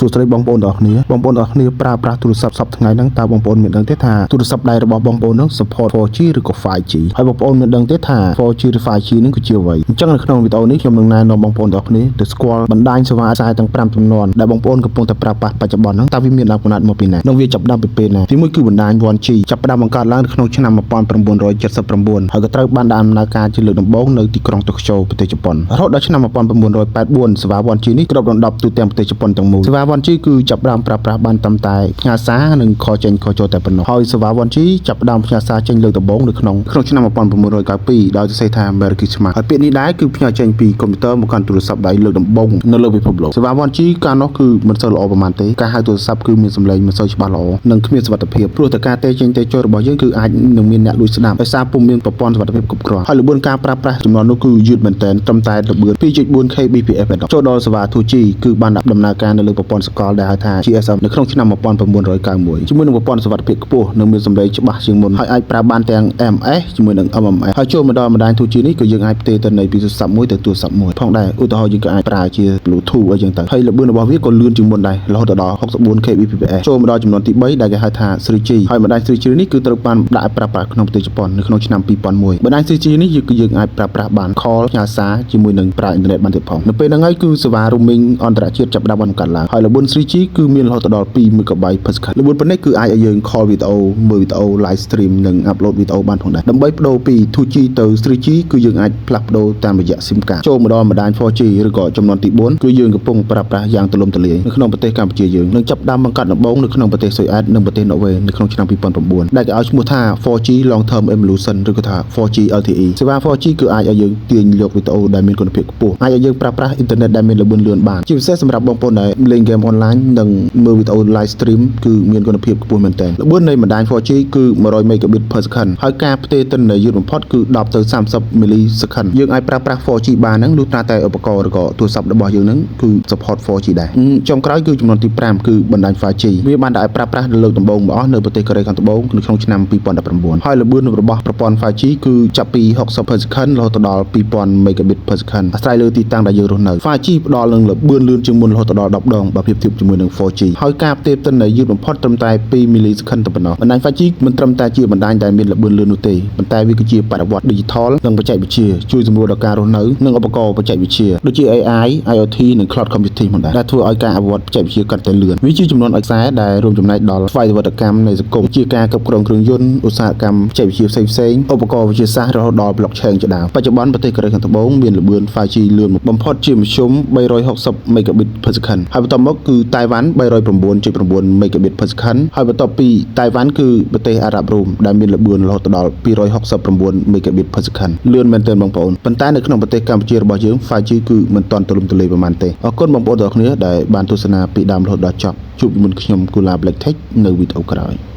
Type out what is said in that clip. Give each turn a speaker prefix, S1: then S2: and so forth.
S1: សួស្តីបងប្អូនទាំងអស់គ្នាបងប្អូនទាំងអស់គ្នាប្រើប្រាស់ទូរស័ព្ទសប្តាហ៍ថ្ងៃហ្នឹងតើបងប្អូនមានដឹងទេថាទូរស័ព្ទដៃរបស់បងប្អូនហ្នឹង support 4G ឬក៏ 5G ហើយបងប្អូនមានដឹងទេថា 4G ឬ 5G ហ្នឹងគឺជាអ្វីអញ្ចឹងនៅក្នុងវីដេអូនេះខ្ញុំនឹងណែនាំបងប្អូនទាំងអស់គ្នាទៅស្គាល់បណ្ដាញសេវាខ្សែទាំង5ចំនួនដែលបងប្អូនកំពុងតែប្រើប្រាស់បច្ចុប្បន្នហ្នឹងតើវាមានដើមកំណត់មកពីណានិងវាចាប់ផ្ដើមពីពេលណាទីមួយគឺបណ្ដាញ 1G ចាប់ផ្ដើមបង្កើតឡើងនៅក្នុងឆ្នាំ1979ហើយក៏ត្រូវបានដំណើរការជាលើកដំបូងនៅទីក្រុងតូក្យូប្រទេសជប៉ុនរហូតដល់ឆ្នាំ1984សេវា 1G នេះគ្របដណ្ដប់ទូទាំងប្រទេសជប៉ុនទាំងមូលសេវា 1G គឺចាប់ផ្ដើមប្រើប្រាស់បានត្រឹមតែផ្ញើសារនិងខលចេញខលចូលតែប៉ុណ្ណោះហើយសេវា 1G ចាប់ផ្ដើមផ្ញើសារចេញលើកដំបូងនៅក្នុងឆ្នាំ1992ដោយសរសេរថា American Smart ហើយពាក្យនេះដែរគឺផ្ញើចេញពីកុំព្យូទ័រមកកាន់ទូរស័ព្ទដៃលើកដំបូងនៅលើពិភពលោកសេវា 1G កាលនោះគឺមិនសូវល្អប្រហែលទេការហៅទូរស័ព្ទគឺមានសំឡេងមិនសូវច្បាស់ល្អនិងគ្មានសុវត្ថិភាពព្រោះតែការទេចេញទេចូលរបស់យើងគឺអាចនឹងមានអ្នកលួចស្ដាប់ដោយសារពុំមានប្រព័ន្ធសុវត្ថិភាពគ្រប់គ្រាន់ហើយល្បឿនការប្រើប្រាស់ចំនួននោះគឺយឺតមែនទែនត្រឹមតែល្បឿន 2.4 Kbps ឯណោះចូលដល់សេវា 2G គឺបានដាក់ដំណើរការនៅលើប្រព័ន្ធសកលដែលហៅថា GSM នៅក្នុងឆ្នាំ1991ជាមួយនឹងប្រព័ន្ធសុវត្ថិភាពខ្ពស់និងមានសំឡេងច្បាស់ជាងមុនហើយអាចប្រើបានទាំង MS ជាមួយនឹង MMS ហើយចូលមកដល់បណ្ដាញ 2G នេះគឺយើងអាចផ្ទេរទៅនៃពីទូរស័ព្ទមួយទៅទូរស័ព្ទមួយផងដែរឧទាហរណ៍យើងក៏អាចប្រើជា Bluetooth អីចឹងទៅហើយល្បឿនរបស់វាក៏លឿនជាងមុនដែររហូតដល់64 Kbps ចូលមកដល់ចំនួនទី3ដែលគេហៅថា 3G ហើយបណ្ដាញ 3G នេះគឺត្រូវបានដាក់ឲ្យប្រើប្រាស់ក្នុងប្រទេសជប៉ុននៅក្នុងឆ្នាំ2001បណ្ដាញ 3G នេះគឺយើងអាចប្រើប្រាស់បាន call ផ្ញើសារជាមួយនឹងប្រើអ៊ីនធឺណិតបានទៀតផងនៅពេលហ្នឹងហើយគឺសេវា roaming អន្តរជាតិចាប់ផ្ដើមបង្កើតឡើងហើយល្បឿន 3G គឺមានរហូតដល់2 MB/s ល្បឿនប៉ុណ្ណេះគឺអាចឲ្យយើង call វីដេអូមើលវីដេអូ live stream និង upload វីដេអូបានផងដែរដើម្បីបដូរពី 2G ទៅ 3G គឺយើងអាចផ្លាស់ប្ដូរតាមរយៈ SIM card ចូលមកដល់បណ្ដាញ 4G ឬក៏ចំនួនទី4គឺយើងកំពុងប្រើប្រាស់យ៉ាងទូលំទូលាយនៅក្នុងប្រទេសកម្ពុជាយើងនឹងចាប់ផ្ដើមបង្កើតដំបូងនៅក្នុងប្រទេសស៊ុយអែតនិងប្រទេសណូវេនៅក្នុងឆ្នាំ2009ដែលគេឲ្យឈ្មោះថា 4G Long Term Evolution ឬក៏ថា 4G LTE សេវា 4G គឺអាចឲ្យយើងទាញយកវីដេអូដែលមានគុណភាពខ្ពស់អាចឲ្យយើងប្រើប្រាស់អ៊ីនធឺណិតដែលមានល្បឿនលឿនបានជាពិសេសសម្រាប់បងប្អូនដែលលេងហ្គេមអនឡាញនិងមើលវីដេអូ live stream គឺមានគុណភាពខ្ពស់មែនទែនល្បឿននៃបណ្ដាញ 4G គឺ100 Mbps ហើយការផ្ទេរទិន្នន័យយឺតបំផុតគឺ10ទៅ30 ms យើងអាចប្រើប្រាស់ 4G បានហ្នឹងលុះត្រាតែឧបករណ៍ឬក៏ទូរស័ព្ទរបស់យើងហ្នឹងគឺ support 4G ដែរចុងក្រោយគឺចំនួនទី5គឺបណ្ដាញ 5G វាបានដាក់ឲ្យប្រើប្រាស់លើកដំបូងមកអស់នៅប្រទេសកូរ៉េខាងត្បូងនៅក្នុងឆ្នាំ2019ហើយល្បឿនរបស់ប្រព័ន្ធ 5G គឺចាប់ពី60 per second រហូតដល់2000 megabit per second អាស្រ័យលើទីតាំងដែលយើងរស់នៅ 5G ផ្ដល់នឹងល្បឿនលឿនជាងមុនរហូតដល់10ដងបើប្រៀបធៀបជាមួយនឹង 4G ហើយការផ្ទេរទិន្នន័យយឺតបំផុតត្រឹមតែ2 ms តែប៉ុណ្ណោះបណ្ដាញ 5G មិនត្រឹមតែជាបណ្ដាញដែលមានល្បឿនលឿននោះទេប៉ុន្តែវាគឺជាបរិវត្ត digital និងបច្ចេកវិទ្យាជួយសម្រួលដល់ការរស់នៅនិងឧបករណ៍បច្ចេកវិទ្យាដូចជា AI IoT និង Cloud Computing ផងដែរដែលធ្វើឲ្យការអភិវឌ្ឍបច្ចេកវិទ្យាកាន់តែលឿនវាជាចំនួនឯកសារដែលរួមចំណែកដល់ស្វ័យប្រវត្តិកម្មនៃសង្គមជាការគ្រប់គ្រងគ្រឿងយន្តឧស្សាហកម្មបច្ចេកវិទ្យាផ្សេងៗឧបករណ៍វិទ្យាសាស្ត្ររហូតដល់ blockchain ជាដើមបច្ចុប្បន្នប្រទេសកូរ៉េខាងត្បូងមានល្បឿន 5G លឿនបំផុតជាមធ្យម360 Mbps ហើយបន្ទាប់មកគឺតៃវ៉ាន់ 309.9 Mbps ហើយបន្ទាប់ពីតៃវ៉ាន់គឺប្រទេសអារ៉ាប់រួមដែលមានល្បឿនរហូតដល់269 Mbps លឿនមែនទែនបងប្អូនប៉ុន្តែនៅក្នុងប្រទេសកម្ពុជារបស់យើង 5G គឺមិនទាន់ទូលំទូលាយប៉ុន្មានទេអរគុណបងប្អូនទាំងអស់គ្នាដែលបានទស្សនាពីដើមរហូតដល់ចប់ជួបជាមួយខ្ញុំ Kula Black Tech នៅវីដេអូក្រោយ